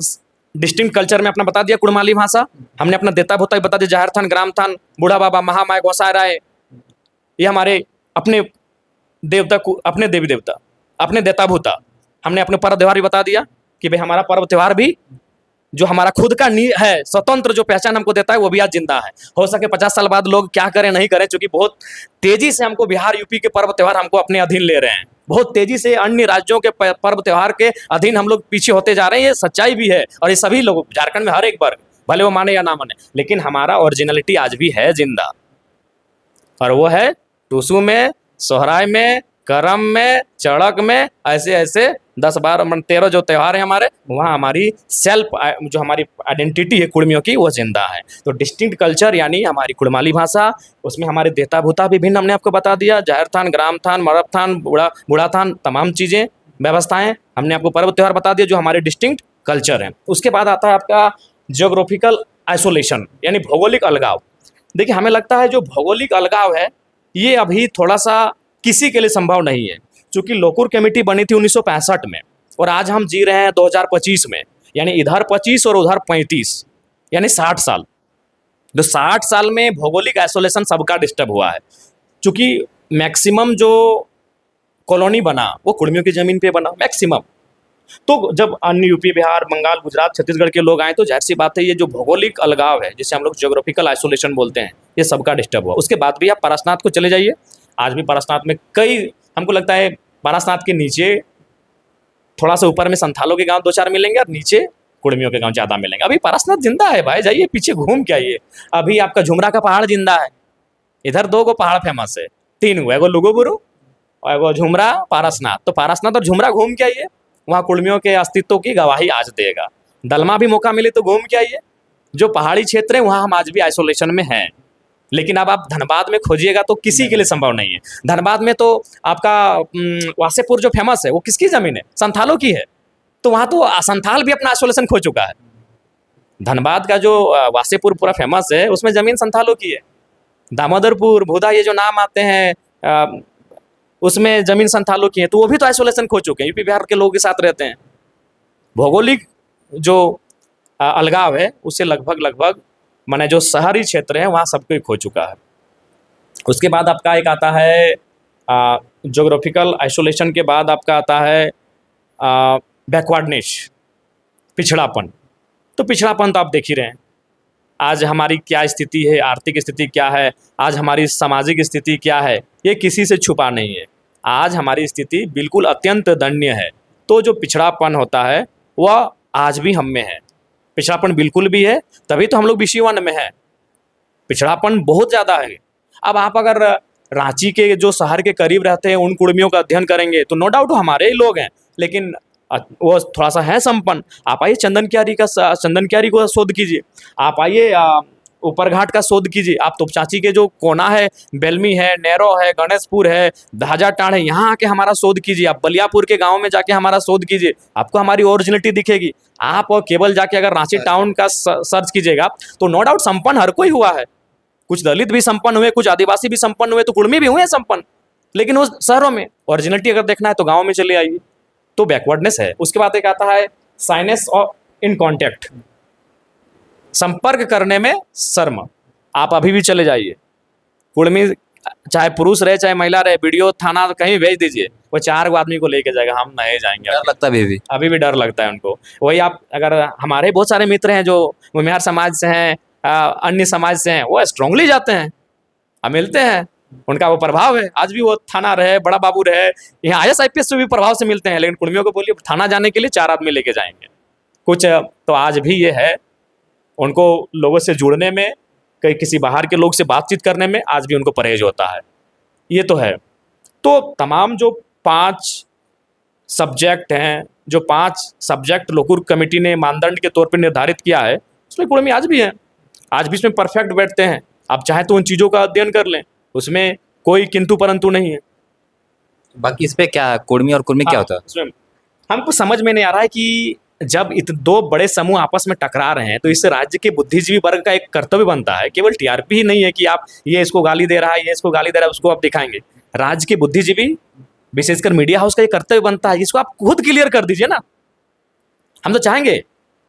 Speaker 1: डिस्टिंक्ट कल्चर में अपना बता दिया कुड़माली भाषा, हमने अपना देता भूता भी बता दिया, जाहिर थान, ग्राम थान, बूढ़ा बाबा, महामाय, गोसाई राय, ये हमारे अपने देवता, अपने देवी देवता, अपने देता भूता। हमने अपने पर्व त्योहार भी बता दिया कि भाई हमारा पर्व त्योहार भी जो हमारा खुद का है, स्वतंत्र जो पहचान हमको देता है, वो भी आज जिंदा है। हो सके 50 साल बाद लोग क्या करें नहीं करें, क्योंकि बहुत तेजी से हमको बिहार यूपी के पर्व त्योहार हमको अपने अधीन ले रहे हैं। बहुत तेजी से अन्य राज्यों के पर्व त्योहार के अधीन हम लोग पीछे होते जा रहे हैं। ये सच्चाई भी है, और ये सभी लोग झारखंड में हर एक वर्ग, भले वो माने या ना माने, लेकिन हमारा ओरिजिनलिटी आज भी है जिंदा। और वो है टूसू में, सोहराय में, करम में, चड़क में, ऐसे ऐसे 10 12 13 जो त्यौहार है हमारे, वहाँ हमारी सेल्फ जो हमारी आइडेंटिटी है कुड़मियों की, वो जिंदा है। तो डिस्टिंक्ट कल्चर यानी हमारी कुड़माली भाषा, उसमें हमारे देता भूता भी भिन्न हमने आपको बता दिया, जाहिर थान, ग्राम थान, मरब थान, बूढ़ा थान, तमाम चीज़ें व्यवस्थाएं हमने आपको पर्व त्यौहार बता दिया जो हमारे डिस्टिंक्ट कल्चर हैं। उसके बाद आता है आपका जियोग्राफिकल आइसोलेशन यानी भौगोलिक अलगाव। देखिए, हमें लगता है जो भौगोलिक अलगाव है ये अभी थोड़ा सा किसी के लिए संभव नहीं है, क्योंकि लोकुर कमेटी बनी थी 1965 में, और आज हम जी रहे हैं 2025 में, यानी इधर 25 और उधर 35, यानी 60 साल। तो 60 साल में भौगोलिक आइसोलेशन सबका डिस्टर्ब हुआ है, क्योंकि मैक्सिमम जो कॉलोनी बना वो कुड़मियों की ज़मीन पे बना मैक्सिमम। तो जब अन्य यूपी, बिहार, बंगाल, गुजरात, छत्तीसगढ़ के लोग आए, तो जाहिर सी बात है ये जो भौगोलिक अलगाव है, जिसे हम लोग ज्योग्राफिकल आइसोलेशन बोलते हैं, ये सबका डिस्टर्ब हुआ। उसके बाद भी आप पारसनाथ को चले जाइए, आज भी पारसनाथ में कई, हमको लगता है पारसनाथ के नीचे थोड़ा सा ऊपर में संथालों के गांव 2-4 मिलेंगे, और नीचे कुड़मियों के गांव ज़्यादा मिलेंगे। अभी पारसनाथ जिंदा है भाई, जाइए पीछे घूम के आइए। अभी आपका झुमरा का पहाड़ जिंदा है। इधर 2 गो पहाड़ फेमस है, 3 गो, एगो लुगुबुरु और एगो झुमरा, पारसनाथ। तो पारसनाथ और झुमरा घूम के आइए, वहाँ कुड़मियों के अस्तित्व की गवाही आज देगा। दलमा भी मौका मिले तो घूम के आइए। जो पहाड़ी क्षेत्र है वहाँ हम आज भी आइसोलेशन में हैं, लेकिन अब आप धनबाद में खोजिएगा तो किसी के लिए संभव नहीं है। धनबाद में तो आपका वासेपुर जो फेमस है वो किसकी ज़मीन है? संथालों की है। तो वहाँ तो संथाल भी अपना आइसोलेशन खो चुका है। धनबाद का जो वासेपुर पूरा फेमस है उसमें ज़मीन संथालों की है। दामोदरपुर, भूदा, ये जो नाम आते हैं उसमें ज़मीन संथालों की है, तो वो भी तो आइसोलेशन खो चुके हैं, यूपी बिहार के लोगों के साथ रहते हैं। भौगोलिक जो अलगाव है उससे लगभग माने जो शहरी क्षेत्र है वहाँ सब कुछ खो चुका है। उसके बाद आपका एक आता है ज्योग्राफिकल आइसोलेशन के बाद आपका आता है बैकवर्डनेस, पिछड़ापन। तो पिछड़ापन तो आप देख ही रहे हैं, आज हमारी क्या स्थिति है, आर्थिक स्थिति क्या है, आज हमारी सामाजिक स्थिति क्या है, ये किसी से छुपा नहीं है। आज हमारी स्थिति बिल्कुल अत्यंत दयनीय है। तो जो पिछड़ापन होता है वह आज भी हम में है। पिछड़ापन बिल्कुल भी है, तभी तो हम लोग BC1 में हैं। पिछड़ापन बहुत ज़्यादा है। अब आप अगर रांची के जो शहर के करीब रहते हैं उन कुड़मियों का अध्ययन करेंगे तो नो डाउट हमारे ही लोग हैं, लेकिन वो थोड़ा सा है संपन्न। आप आइए चंदन क्यारी को शोध कीजिए, आप आइए ऊपरघाट का शोध कीजिए, आप तोपचाची के जो कोना है, बेलमी है, नेरो है, गणेशपुर है, धाजाटाड़ है, यहाँ आके हमारा शोध कीजिए। आप बलियापुर के गांव में जाके हमारा शोध कीजिए, आपको हमारी ओरिजिनलिटी दिखेगी। आप केवल जाके अगर रांची टाउन का सर्च कीजिएगा तो नो डाउट संपन्न हर कोई हुआ है। कुछ दलित भी संपन्न हुए, कुछ आदिवासी भी संपन्न हुए, तो कुड़मी भी हुए संपन्न, लेकिन उस शहरों में ओरिजिनलिटी अगर देखना है तो गाँव में चले आइए। तो बैकवर्डनेस है। उसके बाद एक आता है साइनेस ऑफ इन कॉन्टैक्ट, संपर्क करने में शर्म। आप अभी भी चले जाइए, कुड़मी चाहे पुरुष रहे चाहे महिला रहे, वीडियो थाना कहीं भेज दीजिए, वो 4 गो आदमी को लेके जाएगा, हम नहीं जाएंगे।
Speaker 2: डर लगता है
Speaker 1: अभी भी डर लगता है उनको। वही आप अगर हमारे बहुत सारे मित्र हैं जो मुमिहार समाज से हैं, अन्य समाज से हैं, वो स्ट्रांगली जाते हैं, हम मिलते हैं, उनका वो प्रभाव है। आज भी वो थाना रहे, बड़ा बाबू रहे, यहाँ IAS IPS से भी प्रभाव से मिलते हैं, लेकिन कुड़मियों को बोलिए थाना जाने के लिए 4 आदमी लेके जाएंगे। कुछ तो आज भी ये है, उनको लोगों से जुड़ने में, कहीं किसी बाहर के लोग से बातचीत करने में आज भी उनको परहेज होता है। ये तो है। तो तमाम जो 5 सब्जेक्ट हैं, जो 5 सब्जेक्ट लोकुर कमेटी ने मानदंड के तौर पर निर्धारित किया है, उसमें कुड़मी आज भी है। आज भी इसमें परफेक्ट बैठते हैं। आप चाहे तो उन चीज़ों का अध्ययन कर लें, उसमें कोई किंतु परंतु नहीं है।
Speaker 2: बाकी इस पे क्या कुर्मी और कुर्मी क्या होता है?
Speaker 1: उसमें हमको समझ में नहीं आ रहा है कि जब दो बड़े समूह आपस में टकरा रहे हैं तो इस राज्य के बुद्धिजीवी वर्ग का एक कर्तव्य बनता है, केवल टीआरपी ही नहीं है कि आप ये इसको गाली दे रहा है, ये इसको गाली दे रहा है, उसको आप दिखाएंगे। राज्य के बुद्धिजीवी विशेषकर मीडिया हाउस का ये कर्तव्य बनता है, इसको आप खुद क्लियर कर दीजिए ना। हम तो चाहेंगे,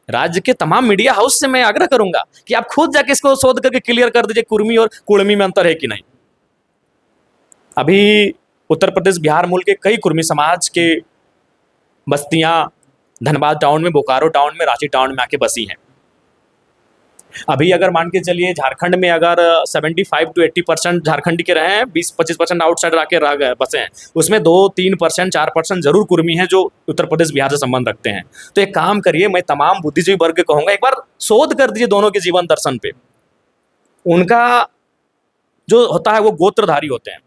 Speaker 1: राज्य के तमाम मीडिया हाउस से मैं आग्रह करूंगा कि आप खुद जाके इसको शोध करके क्लियर कर दीजिए कुर्मी और कुड़मी में अंतर है कि नहीं। अभी उत्तर प्रदेश बिहार मूल के कई कुर्मी समाज के बस्तियां धनबाद टाउन में, बोकारो टाउन में, रांची टाउन में आके बसी हैं। अभी अगर मान के चलिए झारखंड में अगर 75 to 80% झारखंडी के रहे हैं, 20-25% आउटसाइडर आके रह गए बसे हैं, उसमें 2-3%, 4% जरूर कुर्मी हैं जो उत्तर प्रदेश बिहार से संबंध रखते हैं। तो एक काम करिए, मैं तमाम बुद्धिजीवी वर्ग को कहूंगा, एक बार शोध कर दीजिए दोनों के जीवन दर्शन पे। उनका जो होता है वो गोत्रधारी होते हैं,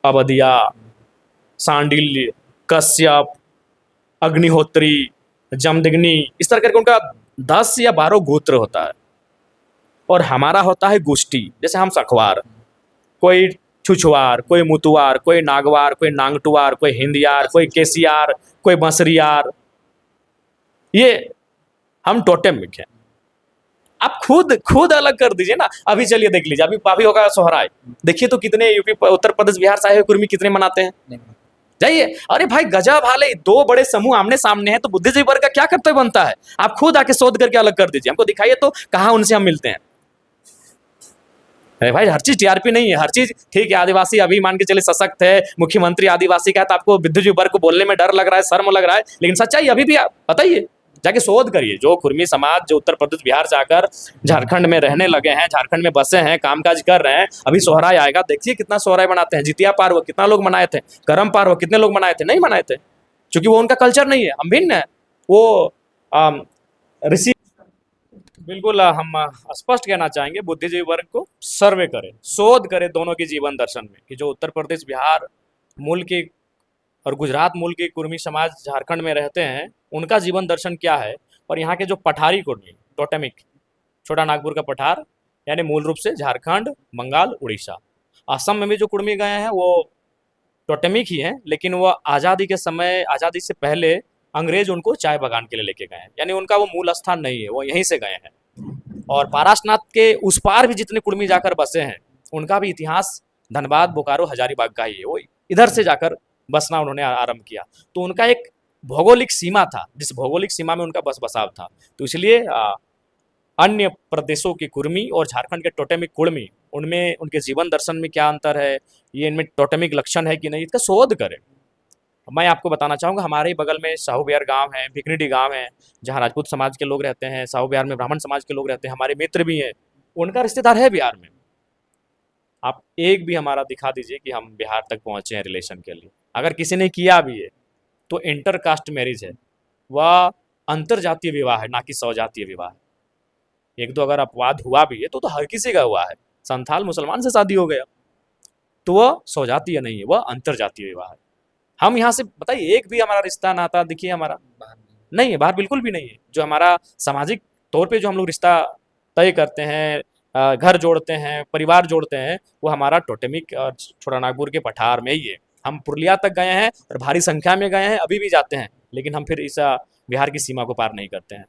Speaker 1: अवधिया, सांडिल्य, कश्यप, अग्निहोत्री, जमदग्नि, इस तरह करके उनका 10 या 12 गोत्र होता है। और हमारा होता है गोष्ठी, जैसे हम सखवार, कोई छुछुआर, कोई मुतुआर, कोई नागवार, कोई नांगटुआर, कोई हिंदियार, कोई केसियार, कोई बंसरियार, ये हम टोटेमिक हैं। आप खुद अलग कर दीजिए ना। अभी चलिए देख लीजिए, अभी होगा सोहराय, देखिए तो कितने यूपी उत्तर प्रदेश बिहार से आए हुए कुर्मी कितने मनाते हैं। जाइए, अरे भाई गजब हाल है, दो बड़े समूह आमने सामने हैं तो बुद्धिजीवी वर्ग का क्या कर्तव्य बनता है? आप खुद आके शोध करके अलग कर दीजिए, हमको दिखाइए तो कहाँ उनसे हम मिलते हैं। अरे भाई हर चीज टीआरपी नहीं है, हर चीज ठीक है। आदिवासी अभी मान के चले सशक्त है, मुख्यमंत्री आदिवासी का है, तो आपको बुद्धिजीवी वर्ग को बोलने में डर लग रहा है, शर्म लग रहा है, लेकिन सच्चाई अभी भी बताइए, जाके शोध करिए। जो कुर्मी समाज जो उत्तर प्रदेश बिहार से आकर झारखंड में रहने लगे हैं, झारखंड में बसे हैं, कामकाज कर रहे हैं, अभी सोहराय आएगा, देखिए कितना सोहराय मनाते हैं। जितिया पर्व कितना लोग मनाए थे, करम पर्व कितने लोग मनाए थे? नहीं मनाए थे, क्योंकि वो उनका कल्चर नहीं है, हम भिन्न है। वो ऋषि बिल्कुल हम स्पष्ट कहना चाहेंगे, बुद्धिजीवी वर्ग को सर्वे करें, शोध करें दोनों के जीवन दर्शन में, कि जो उत्तर प्रदेश बिहार मूल के और गुजरात मूल के कुर्मी समाज झारखंड में रहते हैं, उनका जीवन दर्शन क्या है, और यहाँ के जो पठारी कुर्मी, टोटेमिक, छोटा नागपुर का पठार, यानी मूल रूप से झारखंड, बंगाल, उड़ीसा, असम में भी जो कुर्मी गए हैं वो टोटेमिक ही हैं, लेकिन वो आज़ादी के समय, आज़ादी से पहले अंग्रेज उनको चाय बागान के लिए लेके गए हैं, यानी उनका वो मूल स्थान नहीं है, वो यहीं से गए हैं। और पारासनाथ के उस पार भी जितने कुर्मी जाकर बसे हैं, उनका भी इतिहास धनबाद, बोकारो, हजारीबाग का ही है, वो इधर से जाकर बसना उन्होंने आरंभ किया। तो उनका एक भौगोलिक सीमा था, जिस भौगोलिक सीमा में उनका बसाव था। तो इसलिए अन्य प्रदेशों के कुर्मी और झारखंड के टोटेमिक कुर्मी, उनमें उनके जीवन दर्शन में क्या अंतर है, ये इनमें टोटेमिक लक्षण है कि नहीं, इसका शोध करें। मैं आपको बताना चाहूँगा, हमारे ही बगल में साहू बिहार गांव है, भिकनीडी गांव है, जहाँ राजपूत समाज के लोग रहते हैं, साहू बिहार में ब्राह्मण समाज के लोग रहते हैं, हमारे मित्र भी हैं, उनका रिश्तेदार है बिहार में। आप एक भी हमारा दिखा दीजिए कि हम बिहार तक पहुँचे हैं रिलेशन के लिए। अगर किसी ने किया भी है तो इंटर कास्ट मैरिज है, वह अंतर जातीय विवाह है, ना कि स्वजातीय विवाह है। एक दो अगर अपवाद हुआ भी है तो हर किसी का हुआ है, संथाल मुसलमान से शादी हो गया, तो वह स्वजातीय नहीं है, वह अंतर जातीय विवाह है। हम यहाँ से बताइए, एक भी हमारा रिश्ता नाता दिखिए हमारा नहीं है, बाहर बिल्कुल भी नहीं है। जो हमारा सामाजिक तौर पे जो हम लोग रिश्ता तय करते हैं, घर जोड़ते हैं, परिवार जोड़ते हैं, वो हमारा टोटेमिक और छोटा नागपुर के पठार में ही है। हम पुरुलिया तक गए हैं और भारी संख्या में गए हैं, अभी भी जाते हैं, लेकिन हम फिर इस बिहार की सीमा को पार नहीं करते हैं।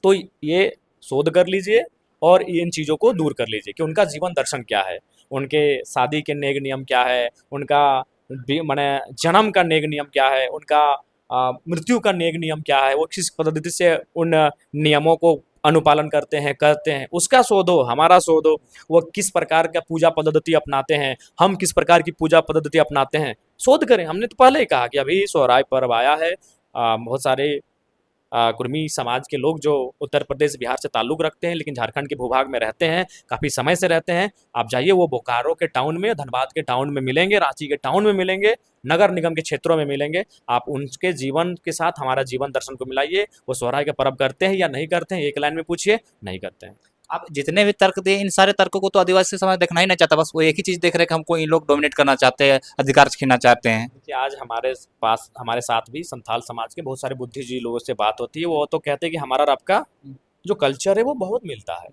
Speaker 1: तो ये शोध कर लीजिए और इन चीज़ों को दूर कर लीजिए कि उनका जीवन दर्शन क्या है, उनके शादी के नेग नियम क्या है, उनका माने जन्म का नेग नियम क्या है, उनका मृत्यु का नेग नियम क्या है, वो किस पद्धति से उन नियमों को अनुपालन करते हैं, उसका शोध हो, हमारा शोध हो। वो किस प्रकार का पूजा पद्धति अपनाते हैं, हम किस प्रकार की पूजा पद्धति अपनाते हैं, शोध करें। हमने तो पहले ही कहा कि अभी सोहराय पर्व आया है, बहुत सारे कुर्मी समाज के लोग जो उत्तर प्रदेश बिहार से ताल्लुक़ रखते हैं लेकिन झारखंड के भूभाग में रहते हैं, काफ़ी समय से रहते हैं, आप जाइए, वो बोकारो के टाउन में, धनबाद के टाउन में मिलेंगे, रांची के टाउन में मिलेंगे, नगर निगम के क्षेत्रों में मिलेंगे। आप उनके जीवन के साथ हमारा जीवन दर्शन को मिलाइए। वो सोहराय का पर्व करते हैं या नहीं करते हैं, एक लाइन में पूछिए, नहीं करते हैं।
Speaker 2: आप जितने भी तर्क दिए, इन सारे तर्कों को तो आदिवासी समाज देखना ही नहीं चाहता, बस वो एक ही चीज़ देख रहे हैं कि हमको इन लोग डोमिनेट करना चाहते हैं, अधिकार छीनना चाहते हैं।
Speaker 1: कि आज हमारे पास, हमारे साथ भी संथाल समाज के बहुत सारे बुद्धिजीवी लोगों से बात होती है, वो तो कहते हैं कि हमारा और आपका जो कल्चर है वो बहुत मिलता है।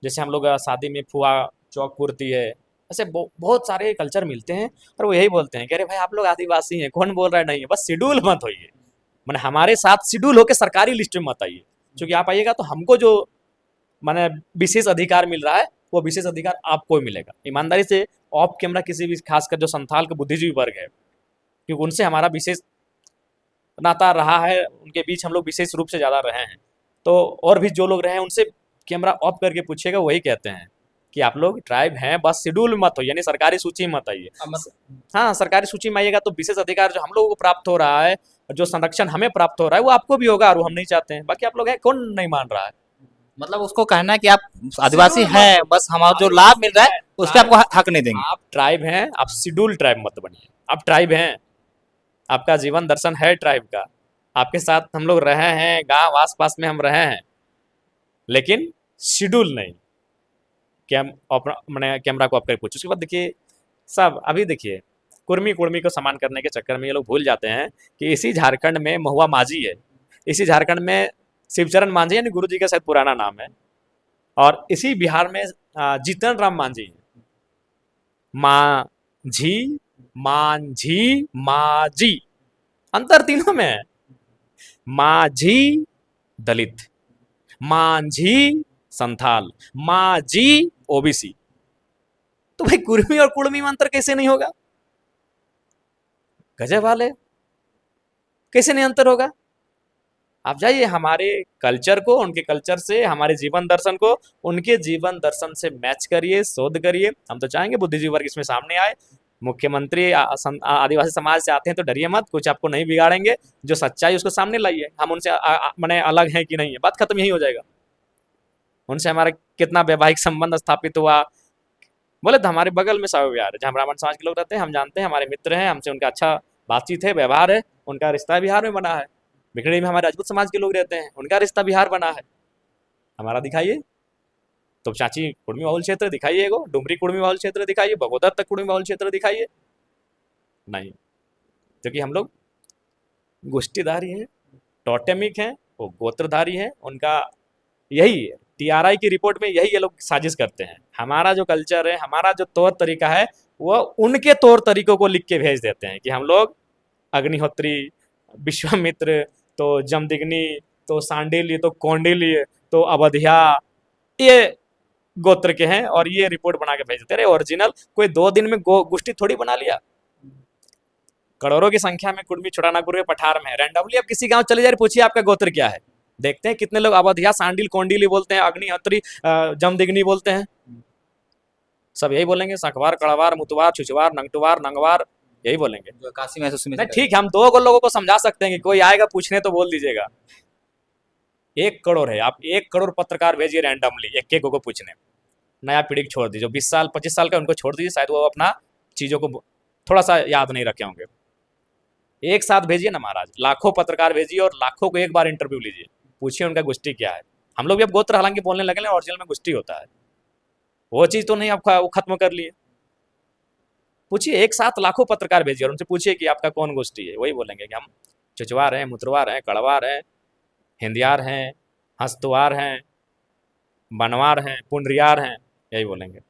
Speaker 1: जैसे हम लोग शादी में फुआ चौक पुरती है, ऐसे बहुत सारे कल्चर मिलते हैं। और वो यही बोलते हैं कि अरे भाई आप लोग आदिवासी हैं, कौन बोल रहा है नहीं है, बस शेड्यूल मत होइए, मैंने हमारे साथ शेड्यूल होकर सरकारी लिस्ट में मत आइए, क्योंकि आप आइएगा तो हमको जो माने विशेष अधिकार मिल रहा है वो विशेष अधिकार आपको ही मिलेगा। ईमानदारी से ऑफ कैमरा किसी भी खासकर जो संथाल के बुद्धिजीवी वर्ग है, क्योंकि उनसे हमारा विशेष नाता रहा है, उनके बीच हम लोग विशेष रूप से ज़्यादा रहे हैं। तो और भी जो लोग रहे हैं उनसे कैमरा ऑफ करके पूछिएगा, वही कहते हैं कि आप लोग ट्राइब हैं, बस शेड्यूल मत हो, यानी सरकारी सूची में मत आइए। हाँ, सरकारी सूची में आइएगा तो विशेष अधिकार जो हम लोगों को प्राप्त हो रहा है, जो संरक्षण हमें प्राप्त हो रहा है वो आपको भी होगा, और वो हम नहीं चाहते हैं। बाकी आप लोग हैं, कौन नहीं मान रहा है?
Speaker 2: मतलब उसको कहना है कि आप आदिवासी हैं, बस हमारा जो लाभ मिल रहा है उस पर आपको हक नहीं देंगे।
Speaker 1: आप ट्राइब हैं, आप शेड्यूल ट्राइब मत बनिए। आप ट्राइब हैं, आपका जीवन दर्शन है ट्राइब का, आपके साथ हम लोग रहे हैं, गांव आसपास में हम रहे हैं, लेकिन शेड्यूल नहीं। मैंने कैमरा को आप करके पूछो। उसके बाद देखिए सब, अभी देखिए कुर्मी कुर्मी को समान करने के चक्कर में ये लोग भूल जाते हैं कि इसी झारखंड में महुआ माझी है, इसी झारखंड में शिवचरण मांझी यानी गुरु जी का शायद पुराना नाम है, और इसी बिहार में जीतन राम मांझी है। माझी मांझी माझी, अंतर तीनों में है। माझी दलित, मांझी संथाल, माझी ओबीसी। तो भाई कुर्मी और कुड़मी में अंतर कैसे नहीं होगा? गजब वाले, कैसे नहीं अंतर होगा? आप जाइए हमारे कल्चर को, उनके कल्चर से हमारे जीवन दर्शन को उनके जीवन दर्शन से मैच करिए, शोध करिए। हम तो चाहेंगे बुद्धिजीवी वर्ग इसमें सामने आए। मुख्यमंत्री आदिवासी समाज से आते हैं तो डरिए मत, कुछ आपको नहीं बिगाड़ेंगे। जो सच्चाई उसको सामने लाइए, हम उनसे माने अलग हैं कि नहीं है, बात खत्म, यही हो जाएगा। उनसे हमारा कितना वैवाहिक संबंध स्थापित हुआ, बोले तो हमारे बगल में साहू बिहार है, जहाँ ब्राह्मण समाज के लोग रहते हैं, हम जानते हैं, हमारे मित्र हैं, हमसे उनका अच्छा बातचीत है, व्यवहार है, उनका रिश्ता बिहार में बना है। बिखड़ी में हमारे राजपूत समाज के लोग रहते हैं, उनका रिश्ता बिहार बना है। हमारा दिखाइए, तो चाची कुर्मी बहुल क्षेत्र दिखाइए, डुमरी कुर्मी बहुल क्षेत्र दिखाइए, बगोदर तक कुर्मी बहुल क्षेत्र दिखाइए। नहीं, क्योंकि हम लोग गोष्ठीधारी हैं, टोटेमिक हैं, वो गोत्रधारी हैं। उनका यही है, टीआरआई की रिपोर्ट में यही ये लोग साजिश करते हैं। हमारा जो कल्चर है, हमारा जो तौर तरीका है, वो उनके तौर तरीकों को लिख के भेज देते हैं कि हम लोग अग्निहोत्री, विश्वामित्र, तो जमदिग्नी, तो सांडिल्य, तो कौंडिल्य, तो अवधिया, ये गोत्र के हैं, और ये रिपोर्ट बना के भेज देते हैं। ओरिजिनल कोई 2 दिन में गोष्ठी थोड़ी बना लिया। करोड़ों की संख्या में कुर्मी छोटानागपुर के पठार में है। रैंडमली आप किसी गांव चले जाए, पूछिए आपका गोत्र क्या है, देखते हैं कितने लोग अवधिया, सांडिल, कौंडिल्य बोलते हैं, अग्निहोत्री, जमदिग्नी बोलते हैं। सब यही बोलेंगे, संखवार, कड़वार, मुतवार, छुछवार, नंगटुवार, नंगवार, यही बोलेंगे।
Speaker 2: जो काशी में
Speaker 1: नहीं ठीक है, हम 2 लोगों को समझा सकते हैं कि कोई आएगा पूछने तो बोल दीजिएगा। 1 करोड़ है, आप 1 करोड़ पत्रकार भेजिए रैंडमली एक एक को पूछने। नया पीढ़ी छोड़ दीजिए, 20 साल 25 साल का उनको छोड़ दीजिए, शायद वो अपना चीज़ों को थोड़ा सा याद नहीं रखे होंगे। एक साथ भेजिए ना महाराज, लाखों पत्रकार भेजिए और लाखों को एक बार इंटरव्यू लीजिए, पूछिए उनका गोष्ठी क्या है। हम लोग भी अब गोत्र हालांकि बोलने लगे, ओरिजिनल में गोष्ठी होता है, वो चीज़ तो नहीं आपका वो खत्म कर लिए। पूछिए, एक साथ लाखों पत्रकार भेजिए और उनसे पूछिए कि आपका कौन गोष्ठी है, वही बोलेंगे कि हम चुचवार हैं, मुतरवार हैं, कड़वार हैं, हिंदियार हैं, हस्तवार हैं, बनवार हैं, पुंडरियार हैं, यही बोलेंगे।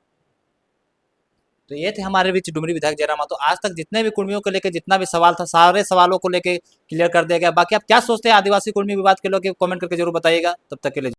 Speaker 2: तो ये थे हमारे बीच डुमरी विधायक जयराम महतो। आज तक जितने भी कुर्मियों को लेकर जितना भी सवाल था, सारे सवालों को लेकर क्लियर कर दिया गया। बाकी आप क्या सोचते हैं आदिवासी कुर्मी विवाद के लोग, कमेंट करके जरूर बताइएगा। तब तक के लिए